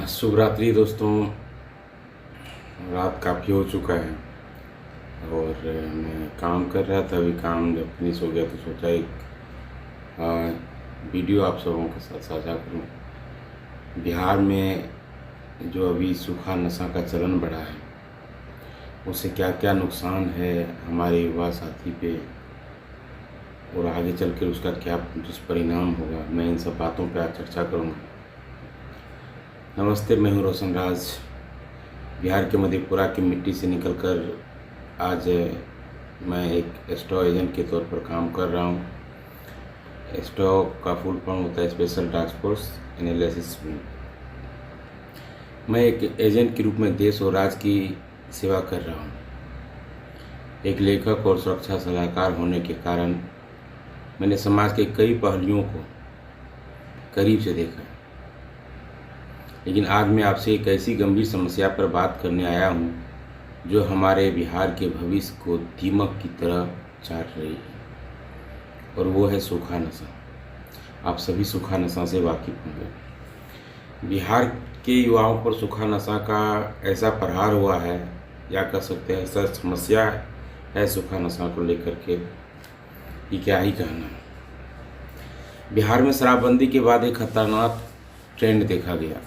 शुभ रात्रि दोस्तों। रात काफ़ी हो चुका है और मैं काम कर रहा था। अभी काम जब फिनिश हो गया तो सोचा एक वीडियो आप सबों के साथ साझा करूं। बिहार में जो अभी सूखा नशा का चलन बढ़ा है, उससे क्या क्या नुकसान है हमारे युवा साथी पे और आगे चल कर उसका क्या दुष्परिणाम होगा, मैं इन सब बातों पर आज चर्चा करूँगा। नमस्ते, मैं हूँ रोशन राज। बिहार के मधेपुरा की मिट्टी से निकलकर आज मैं एक स्टॉ एजेंट के तौर पर काम कर रहा हूँ। स्टॉ का फुल फॉर्म होता है special task force analysis wing. मैं एक एजेंट के रूप में देश और राज्य की सेवा कर रहा हूँ। एक लेखक और सुरक्षा सलाहकार होने के कारण मैंने समाज के कई पहलुओं को करीब से देखा, लेकिन आज मैं आपसे एक ऐसी गंभीर समस्या पर बात करने आया हूँ जो हमारे बिहार के भविष्य को दीमक की तरह चाट रही है, और वो है सूखा नशा। आप सभी सूखा नशा से वाकिफ होंगे। बिहार के युवाओं पर सूखा नशा का ऐसा प्रहार हुआ है, या कह सकते हैं ऐसा समस्या है सूखा नशा को लेकर के कि क्या ही कहना। बिहार में शराबबंदी के बाद एक खतरनाक ट्रेंड देखा गया।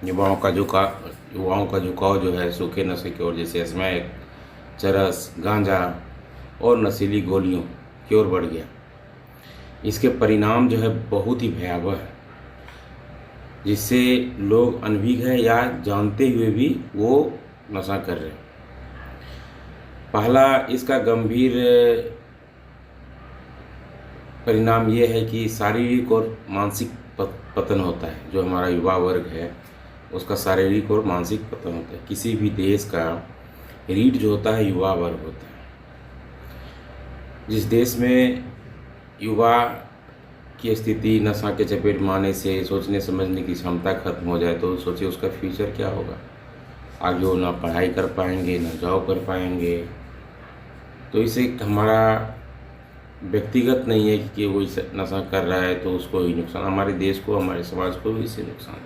युवाओं का झुकाव जो है सूखे नशे की ओर, जैसे स्मैक, चरस, गांजा और नशीली गोलियों की ओर बढ़ गया। इसके परिणाम जो है बहुत ही भयावह है, जिससे लोग अनभिज्ञ है या जानते हुए भी वो नशा कर रहे हैं। पहला इसका गंभीर परिणाम ये है कि शारीरिक और मानसिक पतन होता है। जो हमारा युवा वर्ग है उसका शारीरिक और मानसिक पतन होता है। किसी भी देश का रीढ़ जो होता है युवा वर्ग होता है। जिस देश में युवा की स्थिति नशा के चपेट में आने से सोचने समझने की क्षमता खत्म हो जाए तो सोचिए उसका फ्यूचर क्या होगा। आगे वो ना पढ़ाई कर पाएंगे, ना जॉब कर पाएंगे। तो इसे हमारा व्यक्तिगत नहीं है कि वो इस नशा कर रहा है तो उसको ही नुकसान, हमारे देश को, हमारे समाज को भी इससे नुकसान है।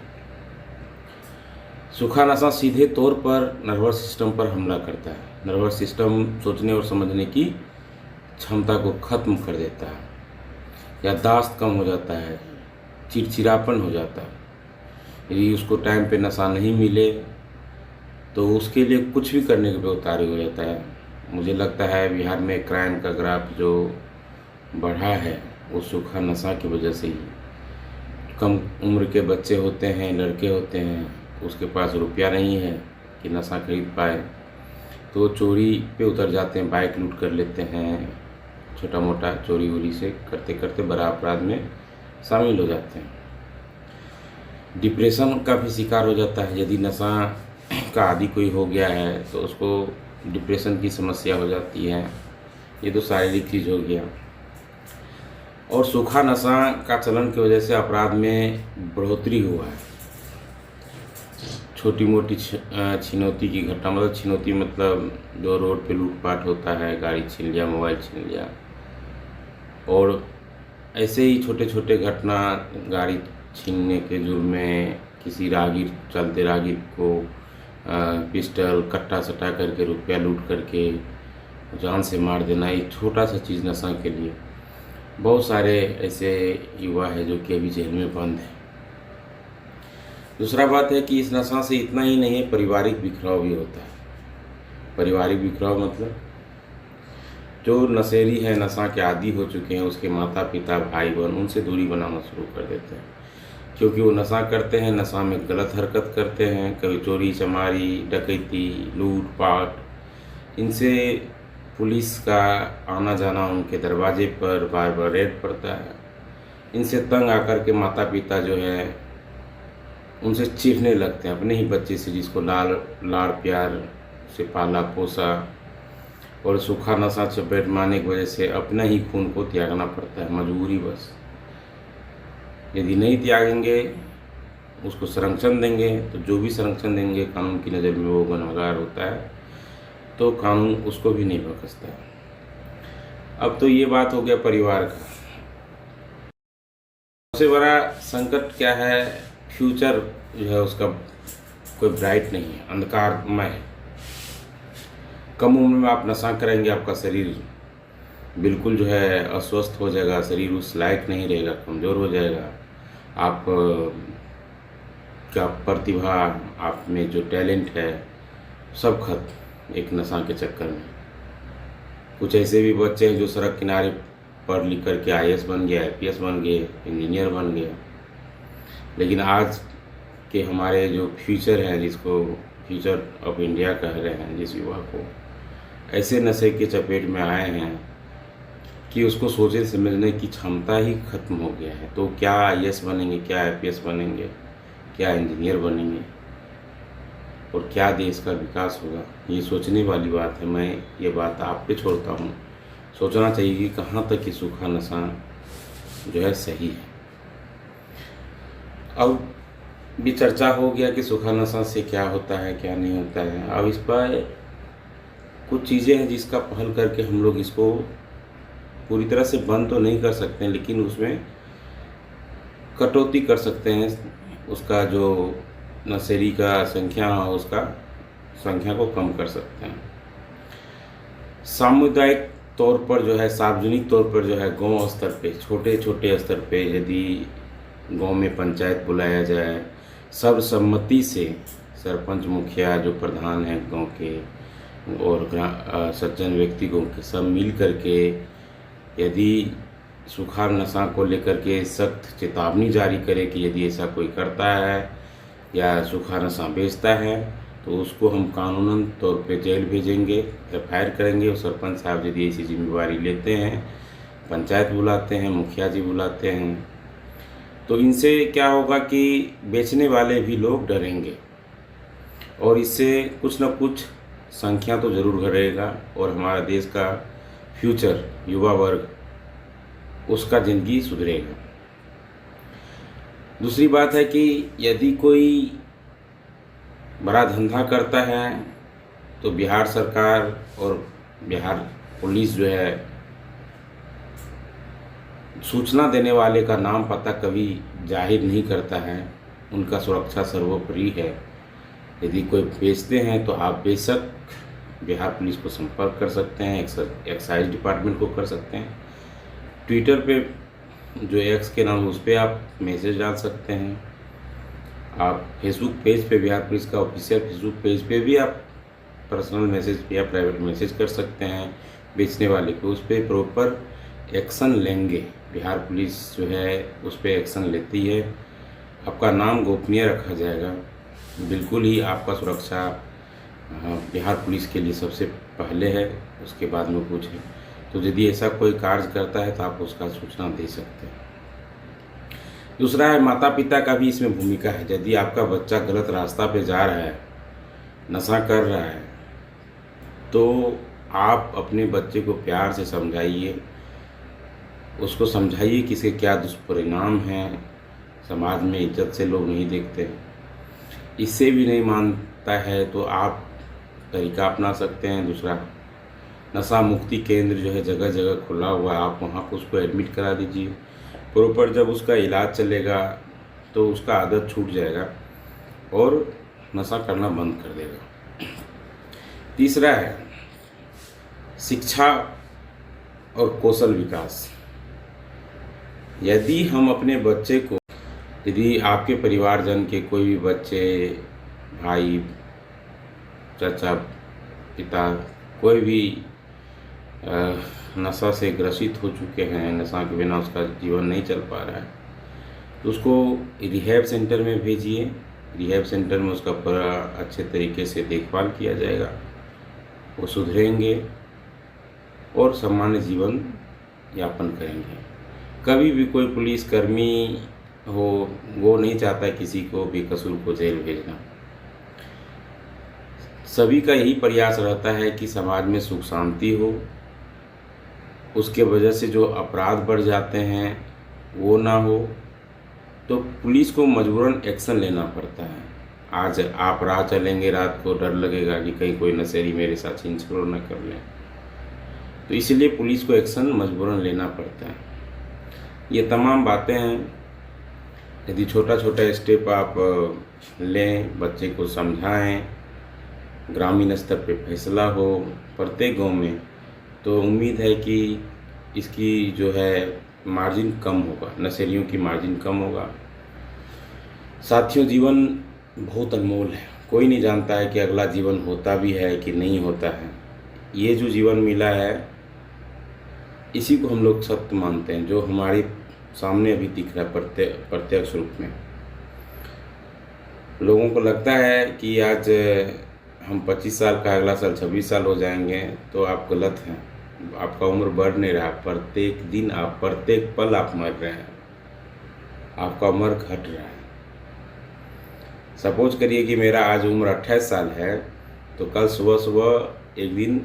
सूखा नशा सीधे तौर पर नर्वस सिस्टम पर हमला करता है। नर्वस सिस्टम सोचने और समझने की क्षमता को खत्म कर देता है, याददाश्त कम हो जाता है, चिड़चिड़ापन हो जाता है। यदि उसको टाइम पे नशा नहीं मिले तो उसके लिए कुछ भी करने के लिए उतारू हो जाता है। मुझे लगता है बिहार में क्राइम का ग्राफ जो बढ़ा है वो सूखा नशा की वजह से ही। कम उम्र के बच्चे होते हैं, लड़के होते हैं, उसके पास रुपया नहीं है कि नशा खरीद पाए, तो चोरी पे उतर जाते हैं, बाइक लूट कर लेते हैं, छोटा मोटा चोरी वोरी से करते करते बड़ा अपराध में शामिल हो जाते हैं। डिप्रेशन का भी शिकार हो जाता है। यदि नशा का आदी कोई हो गया है तो उसको डिप्रेशन की समस्या हो जाती है। ये तो शारीरिक चीज़ हो गया। और सूखा नशा का चलन की वजह से अपराध में बढ़ोतरी हुआ है। छोटी मोटी छिनौती की घटना, मतलब छिनौती मतलब जो रोड पे लूटपाट होता है, गाड़ी छीन लिया, मोबाइल छीन लिया, और ऐसे ही छोटे छोटे घटना, गाड़ी छीनने के जुर्म में किसी चलते राहगीर को पिस्टल कट्टा सटा करके रुपया लूट करके जान से मार देना, एक छोटा सा चीज़ नशा के लिए। बहुत सारे ऐसे युवा है जो कि अभी जेल में बंद है। दूसरा बात है कि इस नशा से इतना ही नहीं है, पारिवारिक बिखराव भी होता है। पारिवारिक बिखराव मतलब जो नशेड़ी है, नशा के आदी हो चुके हैं, उसके माता पिता, भाई बहन उनसे दूरी बनाना शुरू कर देते हैं, क्योंकि वो नशा करते हैं, नशा में गलत हरकत करते हैं, कभी चोरी चमारी, डकैती, लूटपाट। इनसे पुलिस का आना जाना उनके दरवाजे पर बार बार रेड पड़ता है। इनसे तंग आकर के माता पिता जो है उनसे चीखने लगते हैं, अपने ही बच्चे से जिसको लाड़ प्यार से पाला पोसा, और सूखा नशा चपेट मारने की वजह से अपना ही खून को त्यागना पड़ता है, मजबूरी बस। यदि नहीं त्यागेंगे, उसको संरक्षण देंगे, तो जो भी संरक्षण देंगे कानून की नज़र में वो गुनहगार होता है, तो कानून उसको भी नहीं बख्शता है। अब तो ये बात हो गया परिवार का। सबसे बड़ा संकट क्या है, फ्यूचर जो है उसका कोई ब्राइट नहीं है, अंधकारमय है। कम उम्र में आप नशा करेंगे, आपका शरीर बिल्कुल जो है अस्वस्थ हो जाएगा, शरीर उस लायक नहीं रहेगा, कमज़ोर हो जाएगा। आप क्या प्रतिभा, आप में जो टैलेंट है सब खत्म एक नशा के चक्कर में। कुछ ऐसे भी बच्चे हैं जो सड़क किनारे पढ़ लिख करके आईएएस बन गया, आईपीएस बन गए, इंजीनियर बन गया, लेकिन आज के हमारे जो फ्यूचर है, जिसको फ्यूचर ऑफ इंडिया कह रहे हैं, जिस युवा को ऐसे नशे के चपेट में आए हैं कि उसको सोचे समझने की क्षमता ही खत्म हो गया है। तो क्या आईएएस बनेंगे, क्या आईपीएस बनेंगे, क्या इंजीनियर बनेंगे और क्या देश का विकास होगा, ये सोचने वाली बात है। मैं ये बात आप पे छोड़ता हूँ, सोचना चाहिए कि कहाँ तक ये सूखा नशा जो है सही है। अब भी चर्चा हो गया कि सूखा नशा से क्या होता है, क्या नहीं होता है। अब इस पर कुछ चीज़ें हैं जिसका पहल करके हम लोग इसको पूरी तरह से बंद तो नहीं कर सकते हैं, लेकिन उसमें कटौती कर सकते हैं। उसका जो नशेड़ी का संख्या हो, उसका संख्या को कम कर सकते हैं। सामुदायिक तौर पर जो है, सार्वजनिक तौर पर जो है, गांव स्तर पे, छोटे छोटे स्तर पे यदि गांव में पंचायत बुलाया जाए, सर्वसम्मति से सरपंच, मुखिया, जो प्रधान हैं गांव के और सज्जन व्यक्ति को सब मिल करके यदि सूखा नशा को लेकर के सख्त चेतावनी जारी करे कि यदि ऐसा कोई करता है या सूखा नशा बेचता है तो उसको हम कानूनन तौर पे जेल भेजेंगे, एफआईआर करेंगे। और सरपंच साहब यदि ऐसी जिम्मेवारी लेते हैं, पंचायत बुलाते हैं, मुखिया जी बुलाते हैं, तो इनसे क्या होगा कि बेचने वाले भी लोग डरेंगे और इससे कुछ न कुछ संख्या तो ज़रूर घटेगा और हमारा देश का फ्यूचर, युवा वर्ग, उसका ज़िंदगी सुधरेगा। दूसरी बात है कि यदि कोई बड़ा धंधा करता है तो बिहार सरकार और बिहार पुलिस जो है सूचना देने वाले का नाम पता कभी जाहिर नहीं करता है, उनका सुरक्षा सर्वोपरि है। यदि कोई बेचते हैं तो आप बेशक बिहार पुलिस को संपर्क कर सकते हैं, एक्साइज डिपार्टमेंट को कर सकते हैं, ट्विटर पे जो एक्स के नाम उस पर आप मैसेज डाल सकते हैं, आप फेसबुक पेज पे, बिहार पुलिस का ऑफिशियल फेसबुक पेज पे भी आप पर्सनल मैसेज या प्राइवेट मैसेज कर सकते हैं बेचने वाले को। उस पर प्रॉपर एक्शन लेंगे, बिहार पुलिस जो है उस पर एक्शन लेती है। आपका नाम गोपनीय रखा जाएगा, बिल्कुल ही आपका सुरक्षा बिहार पुलिस के लिए सबसे पहले है, उसके बाद में कुछ है। तो यदि ऐसा कोई कार्य करता है तो आप उसका सूचना दे सकते हैं। दूसरा है, माता पिता का भी इसमें भूमिका है। यदि आपका बच्चा गलत रास्ता पे जा रहा है, नशा कर रहा है, तो आप अपने बच्चे को प्यार से समझाइए, उसको समझाइए कि इसके क्या दुष्परिणाम हैं। समाज में इज्जत से लोग नहीं देखते, इससे भी नहीं मानता है तो आप तरीका अपना सकते हैं। दूसरा, नशा मुक्ति केंद्र जो है जगह जगह खुला हुआ है, आप वहाँ पर उसको एडमिट करा दीजिए। प्रॉपर जब उसका इलाज चलेगा तो उसका आदत छूट जाएगा और नशा करना बंद कर देगा। तीसरा है शिक्षा और कौशल विकास। यदि हम अपने बच्चे को, यदि आपके परिवारजन के कोई भी बच्चे, भाई, चाचा, पिता, कोई भी नशा से ग्रसित हो चुके हैं, नशा के बिना उसका जीवन नहीं चल पा रहा है, तो उसको रिहैब सेंटर में भेजिए। रिहैब सेंटर में उसका पूरा अच्छे तरीके से देखभाल किया जाएगा, वो सुधरेंगे और सामान्य जीवन यापन करेंगे। कभी भी कोई पुलिसकर्मी हो, वो नहीं चाहता किसी को बेकसूर को जेल भेजना। सभी का यही प्रयास रहता है कि समाज में सुख शांति हो, उसके वजह से जो अपराध बढ़ जाते हैं वो ना हो। तो पुलिस को मजबूरन एक्शन लेना पड़ता है। आज आप राह चलेंगे, रात को डर लगेगा कि कहीं कोई नशेड़ी मेरे साथ छीन-छोड़ न कर ले, तो इसलिए पुलिस को एक्शन मजबूरन लेना पड़ता है। ये तमाम बातें हैं यदि छोटा छोटा स्टेप आप लें, बच्चे को समझाएं, ग्रामीण स्तर पे फैसला हो प्रत्येक गांव में, तो उम्मीद है कि इसकी जो है मार्जिन कम होगा, नशेड़ियों की मार्जिन कम होगा। साथियों, जीवन बहुत अनमोल है। कोई नहीं जानता है कि अगला जीवन होता भी है कि नहीं होता है। ये जो जीवन मिला है, इसी को हम लोग सत्य मानते हैं, जो हमारे सामने अभी दिख रहा है प्रत्यक्ष रूप में। लोगों को लगता है कि आज हम 25 साल का, अगला साल 26 साल हो जाएंगे, तो आप गलत हैं। आपका उम्र बढ़ नहीं रहा, प्रत्येक दिन आप, प्रत्येक पल आप मर रहे हैं, आपका उम्र घट रहा है। सपोज करिए कि मेरा आज उम्र 28 साल है, तो कल सुबह सुबह एक दिन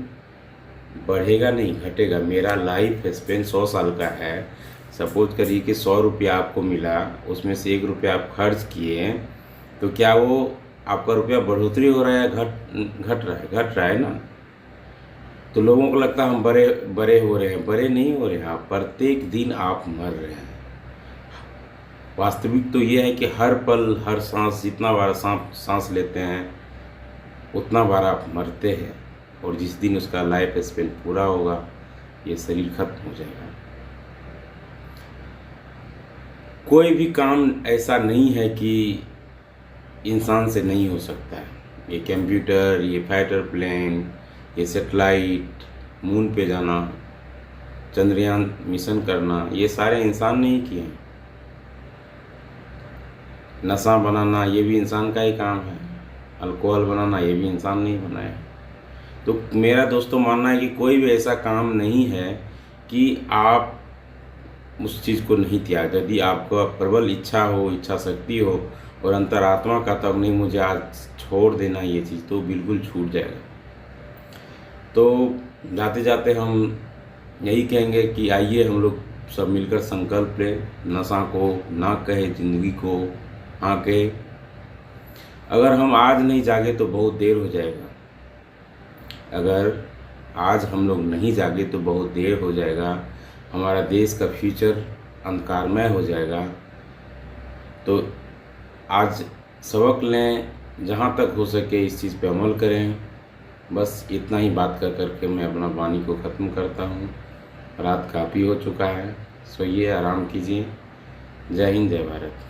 बढ़ेगा नहीं, घटेगा। मेरा लाइफ स्पेन 100 साल का है। सपोज करिए कि 100 रुपया आपको मिला, उसमें से 1 रुपया आप खर्च किए, तो क्या वो आपका रुपया बढ़ोतरी हो रहा है, घट रहा है ना। तो लोगों को लगता है हम बड़े बड़े हो रहे हैं, बड़े नहीं हो रहे हैं आप, प्रत्येक दिन आप मर रहे हैं। वास्तविक तो ये है कि हर पल, हर सांस, जितना बार सांस लेते हैं उतना बार आप मरते हैं, और जिस दिन उसका लाइफ स्पेन पूरा होगा, ये शरीर खत्म हो जाएगा। कोई भी काम ऐसा नहीं है कि इंसान से नहीं हो सकता है। ये कंप्यूटर, ये फाइटर प्लेन, ये सेटेलाइट, मून पे जाना, चंद्रयान मिशन करना, ये सारे इंसान ने ही किए हैं। नशा बनाना, ये भी इंसान का ही काम है। अल्कोहल बनाना, ये भी इंसान ने ही बनाया। तो मेरा दोस्तों मानना है कि कोई भी ऐसा काम नहीं है कि आप उस चीज़ को नहीं त्याग। यदि आपका प्रबल इच्छा हो, इच्छा शक्ति हो और अंतरात्मा का, तब नहीं मुझे आज छोड़ देना ये चीज़, तो बिल्कुल छूट जाएगा। तो जाते जाते हम यही कहेंगे कि आइए हम लोग सब मिलकर संकल्प लें, नशा को ना कहे, ज़िंदगी को हाँ कहे। अगर हम आज नहीं जागे तो बहुत देर हो जाएगा। अगर आज हम लोग नहीं जागे तो बहुत देर हो जाएगा। हमारा देश का फ्यूचर अंधकारमय हो जाएगा। तो आज सबक लें, जहाँ तक हो सके इस चीज़ पे अमल करें। बस इतना ही बात कर करके मैं अपना वाणी को ख़त्म करता हूँ। रात काफ़ी हो चुका है, सोइए, आराम कीजिए। जय हिंद, जय भारत।